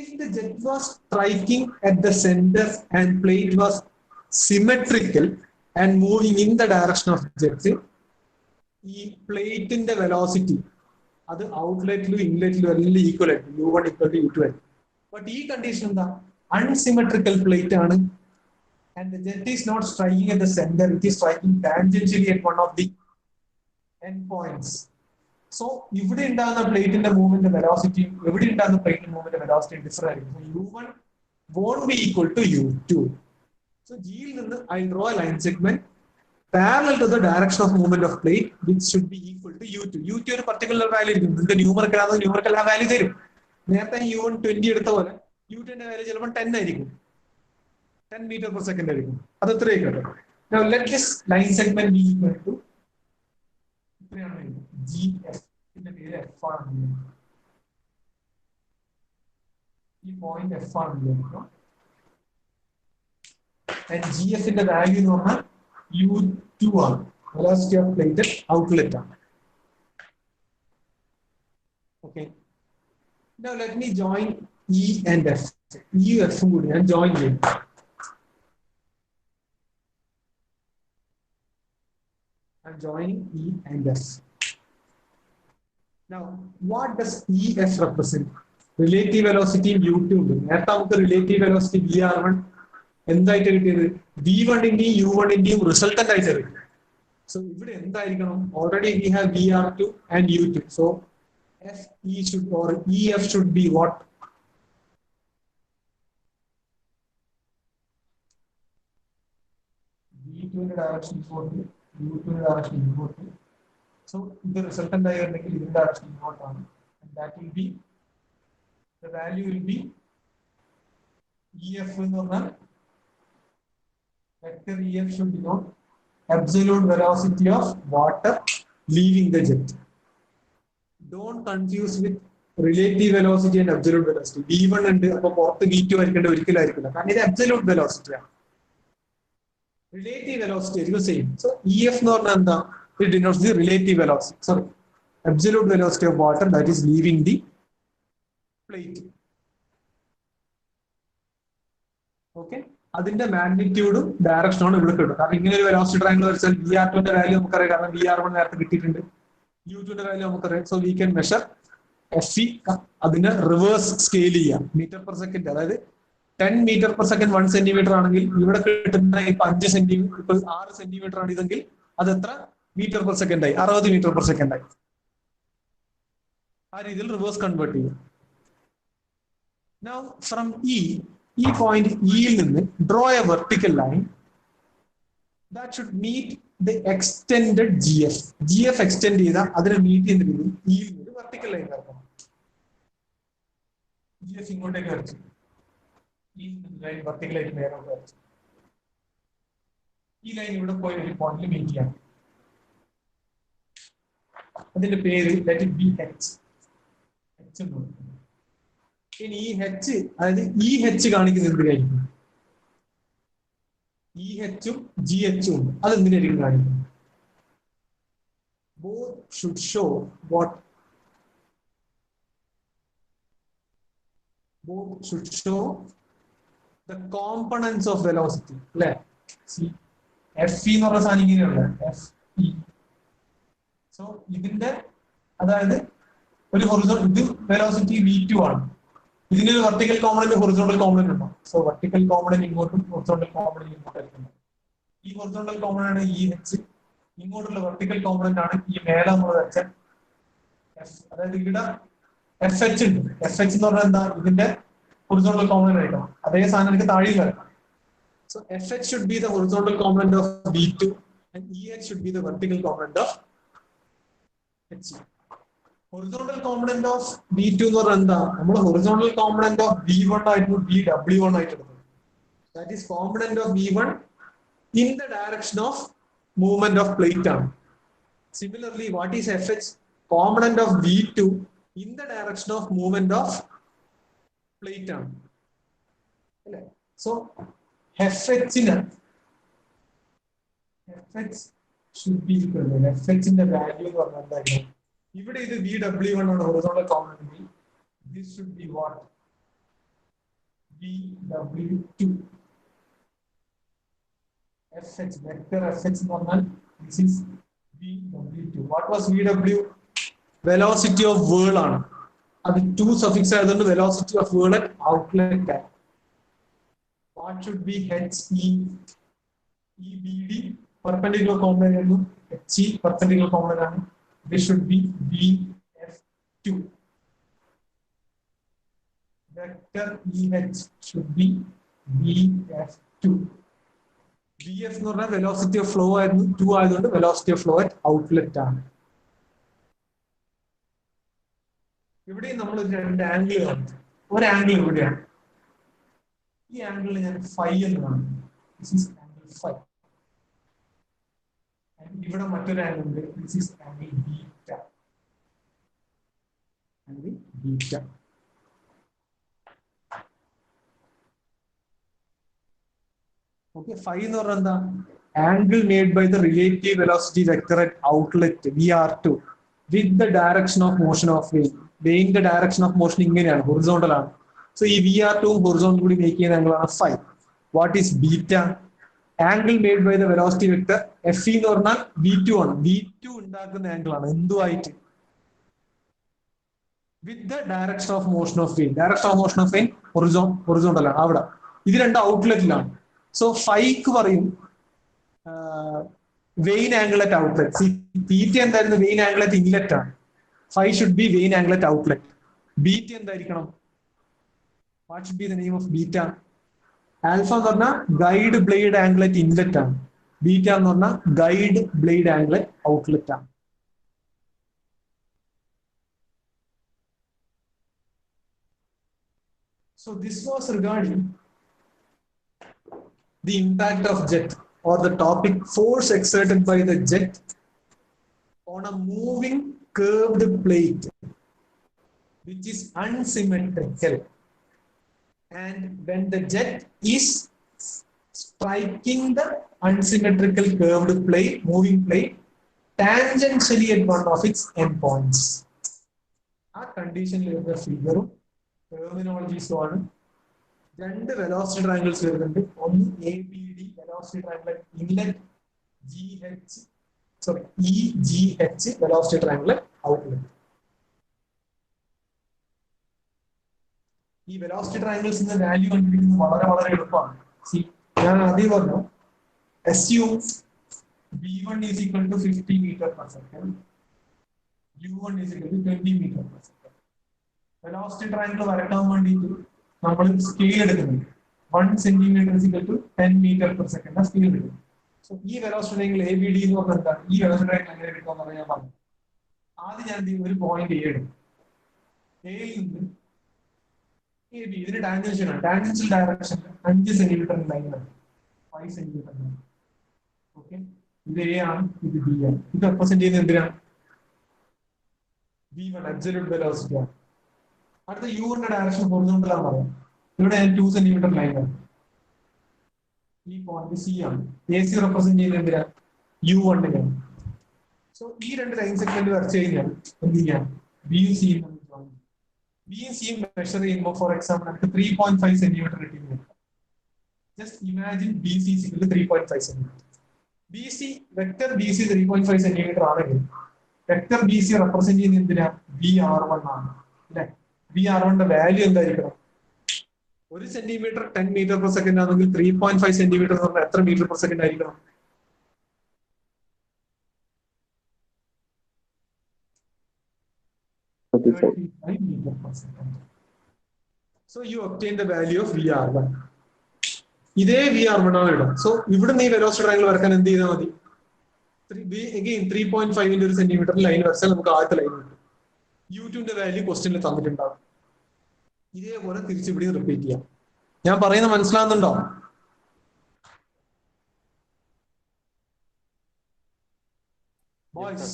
if the jet was striking at the center and plate was symmetrical and moving in the direction of jet, ഈ പ്ലേറ്റിന്റെ velocity അത് ഔട്ട്ലെറ്റിലും ഇൻലെറ്റിലും എല്ലാം equal ആയിരിക്കും. U1 equal to U2 ആയിരിക്കും. But ഈ കണ്ടീഷൻ എന്താ? അൺസിമെട്രിക്കൽ പ്ലേറ്റ് ആണ് and the jet is not striking at the center, it is striking tangentially at one of the end points. So ഇവിടെ ഉണ്ടാകുന്ന പ്ലേറ്റിന്റെ മൂവ്മെന്റ് വെലോസിറ്റി എവിടെ ഉണ്ടാകുന്ന പ്ലേറ്റിന്റെ മൂവ്മെന്റ് വെലോസിറ്റി ഡിഫറെന്റ് ആയിരിക്കും. U1 won't be equal to U2. So G യിൽ നിന്ന് I draw a line segment parallel to the direction of movement of plate which should be equal to U2. U2 ഒരു particular value ആയിരിക്കും. നിങ്ങൾക്ക് numerical ആണെന്ന് numerical ആ value തരും. നേരത്തെ U1 20 എടുത്ത പോലെ U2 ന്റെ വാല്യൂ ചിലപ്പോൾ 10 ആയിരിക്കും, 10 meter per second ആയിരിക്കും. അത് എത്ര ആയിക്കോട്ടെ. Now let this line segment be equal to GF. ഇതിന്റെ പേര് F ആണ്. ഈ പോയിന്റ് F ആണ്. And GF ന്റെ വാല്യൂ എന്ന് പറഞ്ഞാൽ U2 ആണ്, വെലോസിറ്റി ഓഫ് പ്ലേറ്റ് ഔട്ട്ലെറ്റ് ആണ്. Okay. Now let me join E and F. E F കൂടി ഞാൻ ജോയിൻ ചെയ്യും. I'm joining E and F. Now, what does EF represent? Relative velocity U2. നേരത്തെ നമുക്ക് relative velocity VR1 എന്തായിട്ട് കിട്ടിയത്? V1 ഇന്റെയും U1 ഇന്റെയും resultant ആയിട്ട് കിട്ടി. സോ ഇവിടെ എന്തായിരിക്കണം? Already we have VR2 and U2. So FE should or EF should be what? V2 ന്റെ direction ഇങ്ങോട്ട്, U2 ന്റെ ഡയറക്ഷൻ ഇങ്ങോട്ട്. So the resultant ആയിരുന്നെങ്കിൽ ഇതിന്റെ ഡയറക്ഷൻ ഇങ്ങോട്ടാണ്. And that will be, the value will be EF എന്ന് പറഞ്ഞാൽ vector EF should denote absolute velocity of water leaving the jet. Don't confuse with relative velocity and absolute velocity. V1 ഉണ്ട്, അപ്പോൾ പുറത്ത് V2 ആയിരിക്കേണ്ട ഒരിക്കലായിരിക്കില്ല, കാരണം ഇത് absolute velocity ആണ്. Relative velocity ആയിരിക്കും same. So EF എന്ന് പറഞ്ഞാൽ എന്താ? It denotes the relative velocity, sorry, absolute velocity of water that is leaving the plate. Okay, അതിന്റെ മാഗ്നിറ്റ്യൂഡും ഡയറക്ഷനാണ് ഇവിടെ കിട്ടും. കാരണം ഇങ്ങനെ ഒരു വെലോസിറ്റി ട്രയാങ്കിൾ വരച്ചാൽ VR2 ന്റെ വാല്യൂ നമുക്കറിയാം, കാരണം VR1 നേരത്തെ കിട്ടിയിട്ടുണ്ട്, U2 ന്റെ വാല്യൂ നമുക്കറിയാം. So we can measure FE, അതിന് റിവേഴ്സ് സ്കെയിൽ ചെയ്യാം മീറ്റർ പെർ സെക്കൻഡ്. അതായത് 10 മീറ്റർ പെർ സെക്കൻഡ് 1 സെന്റിമീറ്റർ ആണെങ്കിൽ ഇവിടെ കിട്ടുന്ന ഇപ്പൊ 5 സെന്റിമീറ്റർ, ഇപ്പൊ 6 സെന്റിമീറ്റർ ആണ് ഇതെങ്കിൽ അത് എത്ര മീറ്റർ പെർ സെക്കൻഡ് ആയി? 60 മീറ്റർ പെർ സെക്കൻഡ് ആയി. ആ രീതിയിൽ റിവേഴ്സ് കൺവേർട്ട് ചെയ്യും. Now from ഈ പോയിന്റ് ഇയിൽ നിന്ന് draw A vertical line that should meet the extended GF. GF extend ചെയ്താൽ അതിനെ മീറ്റ് ചെയ്യുന്ന രീതിയിൽ ഇയിൽ നിന്ന് വെർട്ടിക്കൽ ലൈൻ വരക്കണം. GF ഇങ്ങോട്ടേക്ക് വരച്ചു, ഈ ലൈൻ വെർട്ടിക്കലായിട്ട് നേരോട്ട് വരച്ചു. ഈ ലൈൻ ഇവിടെ പോയി ഒരു പോയിന്റിൽ മീറ്റ് ചെയ്യാം. അതിന്റെ പേര് let it be H. ഇനി ഈ H, അതായത് ഈ H കാണിക്കുന്നത് എന്തിനായിരിക്കും? ഈ H-ഉം GH-ഉം ഉണ്ട്, അതെന്തിനായിരിക്കും കാണിക്കുന്നത്? Both should show what? Both should show the components of velocity. അല്ലേ? FE എന്ന് പറഞ്ഞ സാധനം ഇങ്ങനെയുള്ള FE. സോ ഇതിന്റെ, അതായത് ഒരു ഹൊറിസോണ്ടൽ, ഇത് വെലോസിറ്റി V2 ആണ്, ഇതിന് ഒരു വെർട്ടിക്കൽ കോമ്പണന്റ് ഹൊറിസോണ്ടൽ കോമ്പണന്റ് ഉണ്ടാവും. സോ വെർട്ടിക്കൽ കോമ്പണന്റ് ഇങ്ങോട്ടും ഹൊറിസോണ്ടൽ കോമ്പണന്റ് ഇങ്ങോട്ടും. ഈ ഹൊറിസോണ്ടൽ കോമ്പണന്റ് ആണ് ഈ H, ഇങ്ങോട്ടുള്ള വെർട്ടിക്കൽ കോമ്പണന്റ് ആണ് ഈ മേലെ നമ്മൾ വെച്ച F. അതായത് ഇവിടെ FH ഉണ്ട്. FH എന്ന് പറഞ്ഞാൽ എന്താ? ഇതിന്റെ ഹൊറിസോണ്ടൽ കോമ്പണന്റ് ആയിരിക്കണം. അതേ സാധനം എനിക്ക് താഴെ വരണം. So FH should be the horizontal component of V2 and EH should be the vertical component of H. Horizontal component of V2 എന്ന് പറഞ്ഞാൽ എന്താ? നമ്മൾ horizontal component of V1 ആയിട്ട് VW1 ആയിട്ട് എടുക്കും. That is component of V1 in the direction of movement of plate ആണ്. Similarly, what is FH? Component of V2 in the direction of movement of plate ആണ്. അല്ലേ? So FH should be equal to FH ന്റെ value എന്ന് പറഞ്ഞാൽ എന്തായിരിക്കും? ഇവിടെ ഇത് VW1 ആണ് horizontal component. This should be what? VW2. FH, vector FH എന്ന് പറഞ്ഞാൽ this is VW2. What was VW? Velocity of whirl ആണ്. അത് 2 suffix ആയതുകൊണ്ട് velocity of whirl at outlet time. What should be HE? EBD perpendicular component ആണ്, HE perpendicular component ആണ്. This should be VF2. Vector EH should be VF2. VF എന്ന് പറഞ്ഞാൽ velocity of flow ആയിരുന്നു, 2 ആയതുകൊണ്ട് velocity of flow at outlet ആണ്. ഇവിടെ നമ്മൾ രണ്ട് ആംഗിൾ കാണും. ഒരു ആംഗിൾ ഇവിടെയാണ്, ഈ ആംഗിൾ ഞാൻ ഫൈ എന്ന് കാണുന്നു. This is angle phi. ഇവിടെ മറ്റൊരു ആംഗിൾ ഉണ്ട്. This is angle beta. Angle beta. Okay, phi എന്ന് പറഞ്ഞാൽ എന്താ? Angle made by the relative velocity vector at outlet VR2 with the direction of motion of wave. Wave direction of motion ഇങ്ങനെയാണ്, horizontal ആണ്. So ഈ VR2 horizontal കൂടി make ചെയ്യുന്ന angle ആണ് phi. What is beta? Angle made by the velocity vector FE എന്ന് പറഞ്ഞാൽ V2 ആണ്. V2 ഉണ്ടാക്കുന്ന ആംഗിൾ ആണ് എന്തുമായിട്ട്? With the direction of motion of wave. Direction of motion of wave horizontal ആണ് അവിടെ. ഇത് രണ്ട് ഔട്ട്ലെറ്റിലാണ്. സോ ഫൈക്ക് പറയും vane angle at outlet. Theta എന്തായിരുന്നു? വെയിൻ ആംഗിൾ അറ്റ് ഇൻലെറ്റ് ആണ്. Phi should be vane angle at outlet. Beta എന്തായിരിക്കണം? What should be the name of beta? Alpha എന്ന് പറഞ്ഞാൽ guide blade angle at inlet ആണ്. Beta എന്ന് പറഞ്ഞാൽ guide blade angle at outlet ആണ്. So this was regarding the impact of jet, or the topic force exerted by the jet on a moving curved plate which is unsymmetrical. And when the jet is striking the unsymmetrical curved plate, moving plate, tangentially at one of its endpoints. ആ കണ്ടീഷനിൽ വരുന്ന ഫിഗറും ടെർമിനോളജീസും ആണ്. രണ്ട് velocity triangles വരുന്നുണ്ട്. ഒന്ന് A B D velocity triangle inlet, G H sorry E G H velocity triangle outlet. ഈ velocity ട്രയാങ്കിൾസിന്റെ value കണ്ടുപിടിക്കുന്നത് വളരെ വളരെ എളുപ്പമാണ്. ഞാൻ ആദ്യം പറഞ്ഞു, assume v1 is equal to 50 meter per second, u1 is equal to 20 meter per second. Velocity triangle വരക്കാൻ വേണ്ടിയിട്ട് നമ്മൾ സ്കെയിൽ എടുക്കുന്നുണ്ട്. 1 centimeter is equal to 10 meter per second scale എടുക്കും. സോ ഈ velocity triangle A B D എന്ന് പറഞ്ഞാൽ എന്താണ്? ഈ വെലോസിറ്റി ട്രയാങ്കിൾ എങ്ങനെ എടുക്കാമെന്ന് ഞാൻ പറഞ്ഞു. ആദ്യം ഞാൻ ഒരു പോയിന്റ് എ എടുക്കും. എയിൽ നിന്ന് എ ബി, ഇതിന് ടാൻജൻഷ്യൽ ആണ്. ടാൻജൻഷ്യൽ ഡയറക്ഷൻ 5 സെന്റിമീറ്റർ ലൈനാണ്, 5 സെന്റിമീറ്റർ. ഓക്കെ, ഇത് എ ആണ്, ഇത് ബി ആണ്. ഇത് റെപ്രസെന്റ് ചെയ്യുന്നത് എന്തിനാണ്? v1 അബ്സല്യൂട്ട് വെലോസിറ്റി ആണ്. അടുത്ത u1 ഡയറക്ഷൻ ഹൊറിസോണ്ടൽ ആണ് പറയാം. ഇവിടെ 2 സെന്റിമീറ്റർ ലൈനാണ്. ഈ പോയിന്റ് സി ആണ്. എ സി റെപ്രസെന്റ് ചെയ്യുന്നത് എന്തിനാണ്? u1 നെയാണ്. സോ ഈ രണ്ട് ലൈൻ സെഗ്മെന്റ് വരച്ചു കഴിഞ്ഞാൽ എന്ത് ചെയ്യാം? ബിയും സിയും ബിയും സിയും മെഷർ ചെയ്യുമ്പോൾ ഫോർ എക്സാമ്പിൾ നമുക്ക് 3.5 സെന്റിമീറ്റർ കിട്ടിയെന്ന് വരും. Just imagine B C 3.5 centimetre. B C vector B C 3.5 centimetre ആണെങ്കിൽ വെക്ടർ ബി സി റെപ്രസെന്റ് ചെയ്യുന്ന എന്തിനാ? ബി ആർ വൺ ആണ് അല്ലെ? ബി ആർ വണ്ണിന്റെ വാല്യൂ എന്തായിരിക്കണം? 1 സെന്റിമീറ്റർ 10 മീറ്റർ പെർ സെക്കൻഡ് ആണെങ്കിൽ 3.5 സെന്റിമീറ്റർ എന്ന് പറഞ്ഞാൽ എത്ര മീറ്റർ പെർ സെക്കൻഡ് ആയിരിക്കണം? meter per second. So you obtain the value of VR1. ഇതേ VR1 ആണ് ഇടാം. സോ ഇവിടെ ഈ വെലോസിറ്റി ട്രയാങ്കിൾ വരക്കാൻ എന്ത് ചെയ്താൽ മതി? അഗെയിൻ 3.5 ഒരു സെന്റിമീറ്റർ ലൈൻ വരച്ചാൽ നമുക്ക് ആദ്യത്തെ ലൈൻ കിട്ടും. u2ന്റെ വാല്യൂ ക്വസ്റ്റ്യനിൽ തന്നിട്ടുണ്ടാവും. ഇതേപോലെ തിരിച്ചിവിടെ റിപ്പീറ്റ് ചെയ്യാം. ഞാൻ പറയുന്നത് മനസ്സിലാകുന്നുണ്ടോ? ബോയ്സ്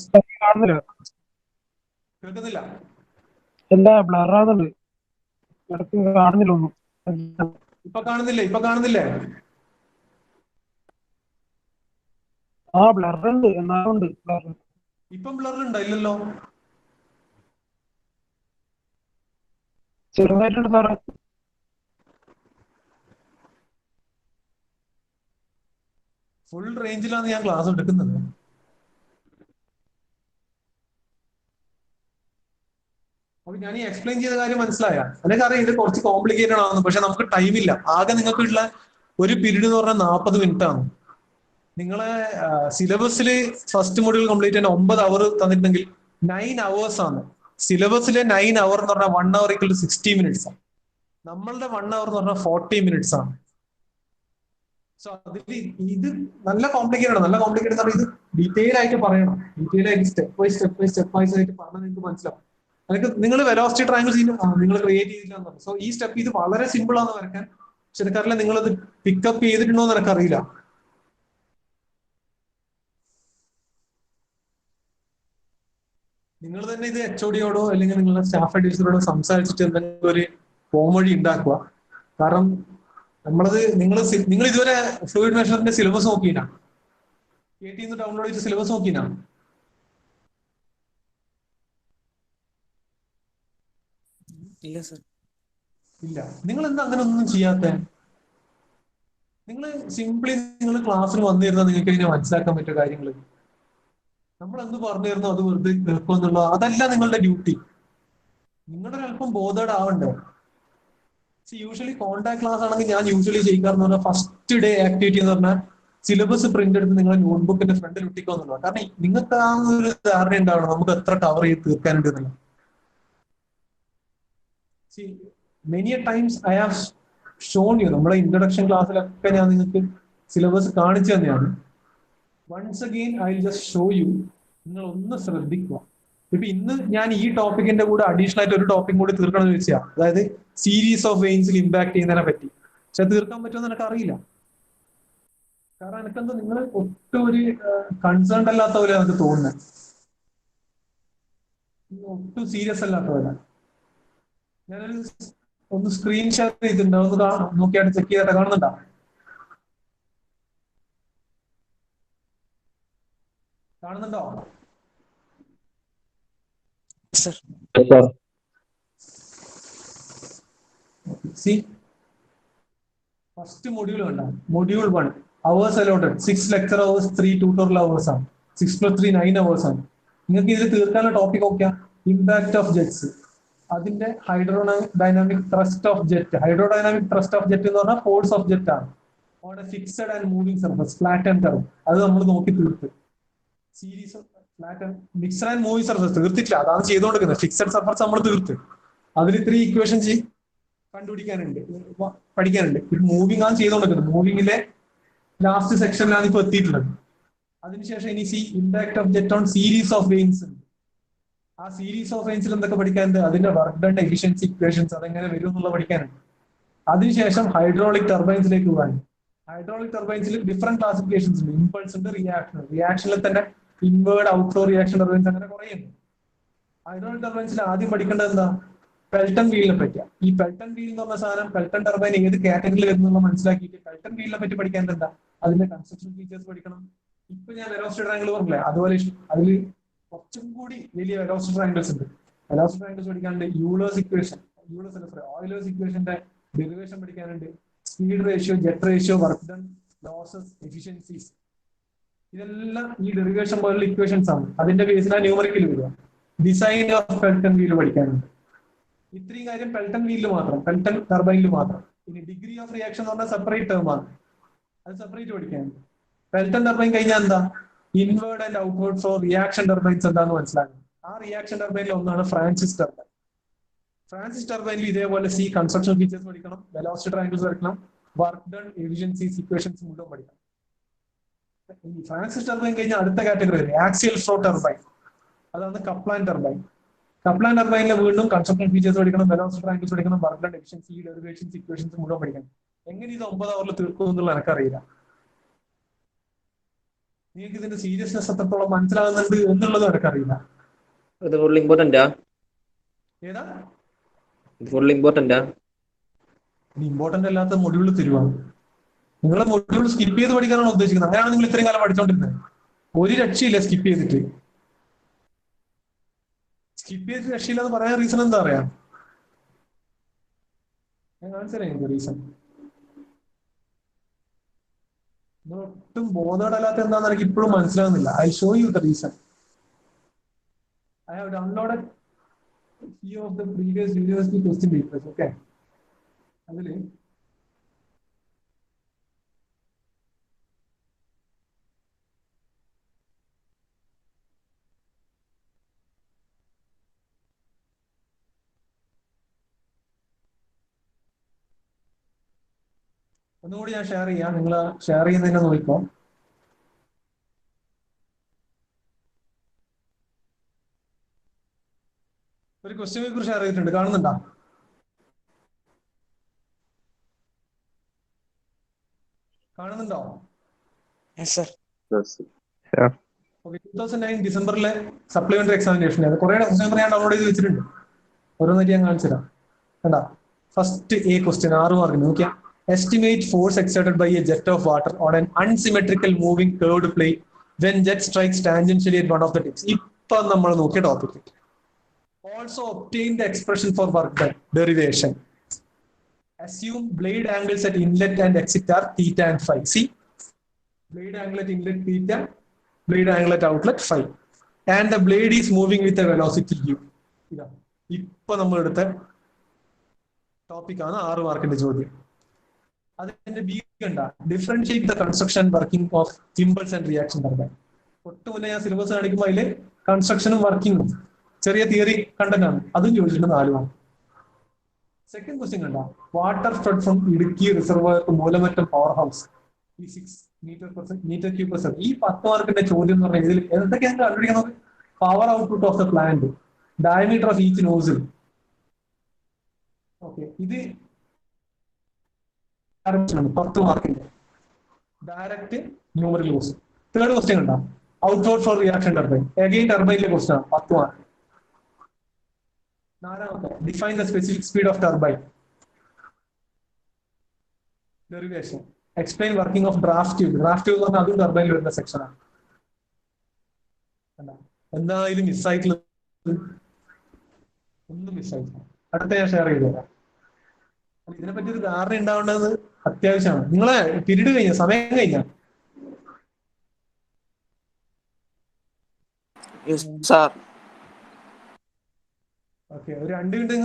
കേൾക്കുന്നില്ല? എന്താ ബ്ലറാകുന്നുണ്ട്, കാണുന്നില്ല ഒന്നും. ഇപ്പൊ കാണുന്നില്ലേ? ഇപ്പൊ കാണുന്നില്ലേ? ആ ബ്ലറുണ്ട്, എന്നാലുണ്ട് ബ്ലർ. ഇപ്പം ബ്ലർ ഉണ്ടോ? ഇല്ലല്ലോ. ചെറുതായിട്ടുണ്ട് സാറേ. ഫുൾ റേഞ്ചിലാണ് ഞാൻ ക്ലാസ് എടുക്കുന്നത്. അപ്പൊ ഞാൻ ഈ എക്സ്പ്ലെയിൻ ചെയ്ത കാര്യം മനസ്സിലായ? അല്ലെങ്കിൽ അറിയാം ഇത് കുറച്ച് കോംപ്ലിക്കേറ്റഡ് ആണെന്ന്. പക്ഷെ നമുക്ക് ടൈമില്ല. ആകെ നിങ്ങൾക്കുള്ള ഒരു പീരീഡ് എന്ന് പറഞ്ഞാൽ 40 മിനിറ്റ് ആണ്. നിങ്ങളെ സിലബസിൽ ഫസ്റ്റ് മൊഡ്യൂൾ കംപ്ലീറ്റ് ചെയ്യാൻ 9 അവർ തന്നിട്ടുണ്ടെങ്കിൽ 9 hours ആണ്. സിലബസിലെ 9 hour എന്ന് പറഞ്ഞാൽ 1 hour = 60 minutes ആണ്. നമ്മളുടെ 1 hour എന്ന് പറഞ്ഞാൽ 40 minutes ആണ്. സോ അതിൽ ഇത് നല്ല കോംപ്ലിക്കേറ്റഡ് ആണ്. നല്ല കോംപ്ലിക്കേറ്റഡ് എന്ന് പറഞ്ഞാൽ ഇത് ഡീറ്റെയിൽ ആയിട്ട് പറയണം. ഡീറ്റെയിൽ ആയിട്ട് സ്റ്റെപ്പ് ബൈ സ്റ്റെപ്പ് ആയിട്ട് പറഞ്ഞാൽ നിങ്ങൾക്ക് മനസ്സിലാവും. അതൊക്കെ നിങ്ങൾ വെലോസിറ്റി ട്രയാങ്കിൾസ് നിങ്ങൾ ക്രിയേറ്റ് ചെയ്തില്ല. സോ ഈ സ്റ്റെപ്പ് ഇത് വളരെ സിമ്പിൾ ആണ് വരയ്ക്കാൻ. പക്ഷെ എനിക്കറിയില്ല നിങ്ങളത് പിക്കപ്പ് ചെയ്തിട്ടുണ്ടോ എന്ന് എനിക്കറിയില്ല. നിങ്ങൾ തന്നെ ഇത് HOD-യോടോ അല്ലെങ്കിൽ നിങ്ങളുടെ സ്റ്റാഫ് അഡ്വൈസറോടോ സംസാരിച്ചിട്ട് എന്തെങ്കിലും ഒരു പോംവഴി ഉണ്ടാക്കുക. കാരണം നിങ്ങൾ ഇതുവരെ ഫ്ലൂയിഡ് മെഷറിന്റെ സിലബസ് നോക്കിയില്ല? KT ഡൗൺലോഡ് ചെയ്ത് സിലബസ് നോക്കിയില്ല? ഇല്ല സർ. ഇല്ല. നിങ്ങൾ എന്താ അങ്ങനെ ഒന്നും ചെയ്യാത്ത? നിങ്ങൾ സിംപ്ലി നിങ്ങൾ ക്ലാസ്സിൽ വന്നിരുന്നാൽ നിങ്ങൾക്ക് ഇതിനെ മനസ്സിലാക്കാൻ പറ്റിയ കാര്യങ്ങൾ നമ്മൾ എന്ത് പറഞ്ഞു തരുന്നു അത് വെറുതെ കേൾക്കുമെന്നുള്ള അതല്ല നിങ്ങളുടെ ഡ്യൂട്ടി. നിങ്ങളുടെ ഒരല്പം ബോധേഡ് ആവണ്ടേ? യൂഷ്വലി കോൺടാക്ട് ക്ലാസ് ആണെങ്കിൽ ഞാൻ യൂഷ്വലി ചെയ്യാറെന്ന് പറഞ്ഞാൽ ഫസ്റ്റ് ഡേ ആക്ടിവിറ്റി എന്ന് പറഞ്ഞാൽ സിലബസ് പ്രിന്റ് എടുത്ത് നിങ്ങളെ നോട്ട്ബുക്കിന്റെ ഫ്രണ്ടിൽ ഒട്ടിക്കുമെന്നുള്ളത്. കാരണം നിങ്ങൾക്ക് ആ ഒരു ധാരണ ഉണ്ടാവണം നമുക്ക് എത്ര കവർ ചെയ്ത് തീർക്കാനുണ്ട് എന്നുള്ള. many a times I have shown you, നമ്മളെ ഇൻട്രൊഡക്ഷൻ ക്ലാസ്സിലൊക്കെ ഞാൻ നിങ്ങൾക്ക് സിലബസ് കാണിച്ചു തന്നെയാണ്. Once again I will just show you. നിങ്ങൾ ഒന്ന് ശ്രദ്ധിക്കുക. ഇപ്പൊ ഇന്ന് ഞാൻ ഈ ടോപ്പിക്കിന്റെ കൂടെ അഡീഷണൽ ആയിട്ട് ഒരു ടോപ്പിക് കൂടി തീർക്കണം എന്ന് വെച്ചാൽ, അതായത് സീരീസ് ഓഫ് വെയിൻസിൽ ഇമ്പാക്ട് ചെയ്യുന്നതിനെ പറ്റി. പക്ഷെ തീർക്കാൻ പറ്റുമെന്ന് എനിക്ക് അറിയില്ല. കാരണം എനിക്കെന്തോ നിങ്ങൾ ഒട്ടും ഒരു കൺസേൺ അല്ലാത്ത പോലെ എനിക്ക് തോന്നുന്നത്, ഒട്ടും സീരിയസ് അല്ലാത്ത പോലെ. ഞാനൊരു ഒന്ന് സ്ക്രീൻ ഷെയർ ചെയ്തിട്ടുണ്ട്, ഒന്ന് നോക്കിയായിട്ട് ചെക്ക് ചെയ്തിട്ട് കാണുന്നുണ്ടോ? കാണുന്നുണ്ടോ? സി ഫസ്റ്റ് മൊഡ്യൂൾ കണ്ട, module 1 hours allotted 6 lecture hours 3 tutorial hours ആണ്. 6+3 9 അവേഴ്സ് ആണ്. നിങ്ങൾക്ക് ഇതിൽ തീർക്കാനുള്ള ടോപ്പിക് നോക്കിയാ ഇമ്പാക്ട് ഓഫ് ജെറ്റ്സ്, അതിന്റെ hydrodynamic thrust of jet. Hydrodynamic thrust of jet എന്ന് പറഞ്ഞാൽ ഫോഴ്സ് ഓഫ് ജെറ്റ് ആണ് on a fixed and moving surface, flat and curve. അത് നമ്മൾ നോക്കി തീർത്ത്. Series flat and mixed and moving surface തീർത്തിട്ടില്ല, അതാണ് ചെയ്തുകൊണ്ടിരിക്കുന്നത്. ഫിക്സഡ് സർഫസ് നമ്മൾ തീർത്ത്. അതിൽ 3 ഇക്വേഷൻസ് കണ്ടുപിടിക്കാനുണ്ട്, പഠിക്കാനുണ്ട്. ഇത് മൂവിംഗ് ആണ് ചെയ്തുകൊണ്ടിരിക്കുന്നത്. മൂവിംഗിലെ ലാസ്റ്റ് സെക്ഷനിലാണ് ഇപ്പൊ എത്തിയിട്ടുള്ളത്. അതിനുശേഷം ഇനി impact of jet on series of veins ഉണ്ട്. ആ സീരീസ് ഓഫ് വെയിൻസിൽ എന്തൊക്കെ പഠിക്കാനുണ്ട്? അതിന്റെ വർക്ക് ഡൺ എഫിഷ്യൻസി ഇക്വേഷൻസ്, അതെങ്ങനെ വരും എന്നുള്ള പഠിക്കാനുണ്ട്. അതിനുശേഷം ഹൈഡ്രോളിക് ടർബൈൻസിലേക്ക് പോകാൻ. ഹൈഡ്രോളിക് ടർബൈൻസിൽ ഡിഫറെന്റ് ക്ലാസിഫിക്കേഷൻസ് ഉണ്ട്. ഇമ്പൾസ് ഉണ്ട്, റിയാക്ഷൻ. റിയാക്ഷനിൽ തന്നെ ഇൻവേർഡ്, ഔട്ട്ഫ്ലോ റിയാക്ഷൻ ടർബൈൻസ്, അങ്ങനെ കുറേ ഉണ്ട്. ഹൈഡ്രോളിക് ടർബൈൻസിൽ ആദ്യം പഠിക്കേണ്ടത് എന്താ? പെൽട്ടൺ വീലിനെ പറ്റിയ. ഈ പെൽട്ടൺ വീൽ എന്ന് പറഞ്ഞ സാധനം, പെൽട്ടൺ ടർബൈൻ ഏത് കാറ്റഗറിയിൽ വരുന്നു മനസ്സിലാക്കിയിട്ട് പെൽട്ടൺ വീലിനെ പറ്റി പഠിക്കാൻ എന്താ, അതിന്റെ കൺസ്ട്രക്ഷൻ ഫീച്ചേഴ്സ് പഠിക്കണം. ഇപ്പൊ ഞാൻ വെലോസിറ്റി ട്രയാങ്കിൾ പറഞ്ഞില്ലേ, അതുപോലെ അതിൽ കുറച്ചും കൂടി വലിയ വെലോസിറ്റി ട്രയാങ്കിൾസ് ഉണ്ട്. വെലോസിറ്റി ട്രയാങ്കിൾസ് പഠിക്കാനുണ്ട്. യൂളേഴ്സ് ഇക്വേഷൻ, ഓയിലേഴ്സ് ഇക്വേഷന്റെ ഡെറിവേഷൻ പഠിക്കാനുണ്ട്. Speed ratio, jet ratio, work done, losses, efficiencies, ഇതെല്ലാം ഈ ഡെറിവേഷൻ പോലുള്ള ഇക്വേഷൻസ് ആണ്. അതിന്റെ ബേസിലാണ് ന്യൂമറിക്കൽ വരിക. ഡിസൈൻ ഓഫ് പെൽട്ടൺ വീൽ പഠിക്കാനുണ്ട്. ഇത്രയും കാര്യം പെൽട്ടൺ വീലിൽ മാത്രം, പെൽട്ടൺ ടർബൈനിൽ മാത്രം. ഇനി ഡിഗ്രി ഓഫ് റിയാക്ഷൻ എന്ന് പറഞ്ഞാൽ സെപ്പറേറ്റ് ടേം ആണ്, അത് സെപ്പറേറ്റ് പഠിക്കാനുണ്ട്. പെൽട്ടൺ ടർബൈൻ കഴിഞ്ഞാൽ എന്താ? Inward and outward flow reaction turbines എന്താന്ന് മനസ്സിലാക്കണം. ആ റിയാക്ഷൻ ടർബൈനിൽ ഒന്നാണ് ഫ്രാൻസിസ് ടർബൈൻ. ഫ്രാൻസിസ് ടർബൈനിൽ ഇതേപോലെ കൺസ്ട്രക്ഷൻ ഫീച്ചേഴ്സ് പഠിക്കണം, വെലോസിറ്റി ട്രയാങ്കിൾസ് പഠിക്കണം, വർക്ക് ഡൺ, എഫിഷ്യൻസീസ്, ഇക്വേഷൻസ് മുഴുവൻ പഠിക്കണം. ഫ്രാൻസിസ് ടർബൈൻ കഴിഞ്ഞാൽ അടുത്ത കാറ്റഗറി വരും ആക്സിയൽ ഫ്ലോ ടർബൈൻ, അതാണ് കപ്ലാൻ ടർബൈൻ. കപ്ലാൻ ടർബൈനിലെ വീണ്ടും കൺസ്ട്രക്ഷൻ ഫീച്ചേഴ്സ് പഠിക്കണം, വെലോസിറ്റി ട്രയാങ്കിൾസ് പഠിക്കണം, work done, efficiency, derivations, equations മുഴുവൻ പഠിക്കണം. എങ്ങനെ ഇത് 9 അവറിൽ തീർക്കും എന്നുള്ള എനിക്കറിയില്ല. നിങ്ങൾക്ക് ഇതിന്റെ സീരിയസ്നെസ് എത്രത്തോളം മനസ്സിലാകുന്നുണ്ട് എന്നുള്ളത് എനിക്കറിയില്ല. ഇത് ഫുൾ ഇമ്പോർട്ടന്റാ? ഏതാ ഫുൾ ഇമ്പോർട്ടന്റാ? ഇമ്പോർട്ടന്റ് അല്ലാത്ത മൊഡ്യൂൾ തരുവാണ്. നിങ്ങളെ മൊഡ്യൂൾ സ്കിപ്പ് ചെയ്ത് പഠിക്കാനാണ് ഉദ്ദേശിക്കുന്നത്. അങ്ങനെയാണ് നിങ്ങൾ ഇത്രയും കാലം പഠിച്ചോണ്ടിരുന്നത്. ഒരു രക്ഷയില്ല സ്കിപ്പ് ചെയ്തിട്ട്. സ്കിപ്പ് ചെയ്തിട്ട് രക്ഷയില്ല എന്ന് പറയാൻ റീസൺ എന്താ പറയാ? ഞാൻ കാണിച്ചു റീസൺ. ഒട്ടും ബോധവടല്ലാത്ത എന്താണെന്ന് എനിക്ക് ഇപ്പോഴും മനസ്സിലാകുന്നില്ല. I show you the reason. I have downloaded few of the previous university question papers. Okay. അതില് ഒന്നുകൂടി ഞാൻ ഷെയർ ചെയ്യാം. നിങ്ങൾ ഷെയർ ചെയ്യുന്നതിനെ നോക്കിക്കോ. ഒരു ക്വസ്റ്റ്യൻ പേപ്പർ ഷെയർ ചെയ്തിട്ടുണ്ട്, കാണുന്നുണ്ടോ? കാണുന്നുണ്ടോ? ഓക്കെ. 2009 ഡിസംബറിലെ സപ്ലിമെന്ററി എക്സാമിനേഷൻ കുറെ ക്വസ്റ്റ്യൻ പേപ്പർ ഞാൻ ഡൗൺലോഡ് ചെയ്ത് വെച്ചിട്ടുണ്ട്. ഓരോന്നായിട്ട് ഞാൻ കാണിച്ചു തരാം. കണ്ടാ, ഫസ്റ്റ് എ ക്വസ്റ്റ്യൻ 6 മാർക്കിന് നോക്കിയാ. Estimate force exerted by a jet of water on an unsymmetrical moving curved plate when jet strikes tangentially at one of the tips. ഇപ്പൊ നമ്മൾ നോക്കിയ topic. Also obtain the expression for work done. Derivation. Assume blade angles at inlet and exit are theta and phi. See, blade angle at inlet theta, blade angle at outlet phi, and the blade is moving with a velocity u. ഇതാ ഇപ്പൊ നമ്മൾ എടുത്ത topic ആണ് 6 മാർക്കിന്റെ ചോദ്യം. അതിന്റെ B കണ്ട, differentiate the construction working of impulse and reaction turbine. ഒട്ടും മുന്നേ ഞാൻ സിലബസ് കാണിക്കുമ്പോൾ അതിൽ കൺസ്ട്രക്ഷനും വർക്കിംഗും ചെറിയ തിയറി കണ്ടന്റ് ആണ്, അതും ചോദിച്ചിട്ടുണ്ട് 4 മാർക്ക്. സെക്കൻഡ് ക്വസ്റ്റ്യൻ കണ്ട, water flood from Idukki reservoir to Moolamattom power house 6 metre cube per second. ഈ 10 മാർക്കിന്റെ ചോദ്യം എന്ന് പറഞ്ഞാൽ ഇതിൽ എന്തൊക്കെയാണ് കണ്ടുപിടിക്കുന്നത്? Power output of the plant, diameter of each nozzle. Okay, ഇത് 10 മാർക്കിന്റെ direct numerical question. Third question കണ്ടോ, output for reaction turbine, again ടർബൈനിലെ ക്വസ്റ്റ്യൻ 10 മാർക്ക്. നാലാമത്തെ, define the specific speed of turbine. Derivation, explain working of draft tube. Draft tube പറഞ്ഞാൽ അതും ടർബൈനിൽ വരുന്ന സെക്ഷനാണ്. എന്തായാലും മിസ്സായിട്ടുള്ളത് ഒന്നും മിസ്സായിട്ടില്ല. അടുത്ത ഞാൻ ഷെയർ ചെയ്തു തരാം. ഇതിനെപ്പറ്റി ഒരു ധാരണ ഉണ്ടാവേണ്ടത് അത്യാവശ്യമാണ്. നിങ്ങളെ പീരീഡ് കഴിഞ്ഞ സമയം കഴിഞ്ഞ സാർ ഓക്കെ, ഒരു 2 മിനിറ്റ്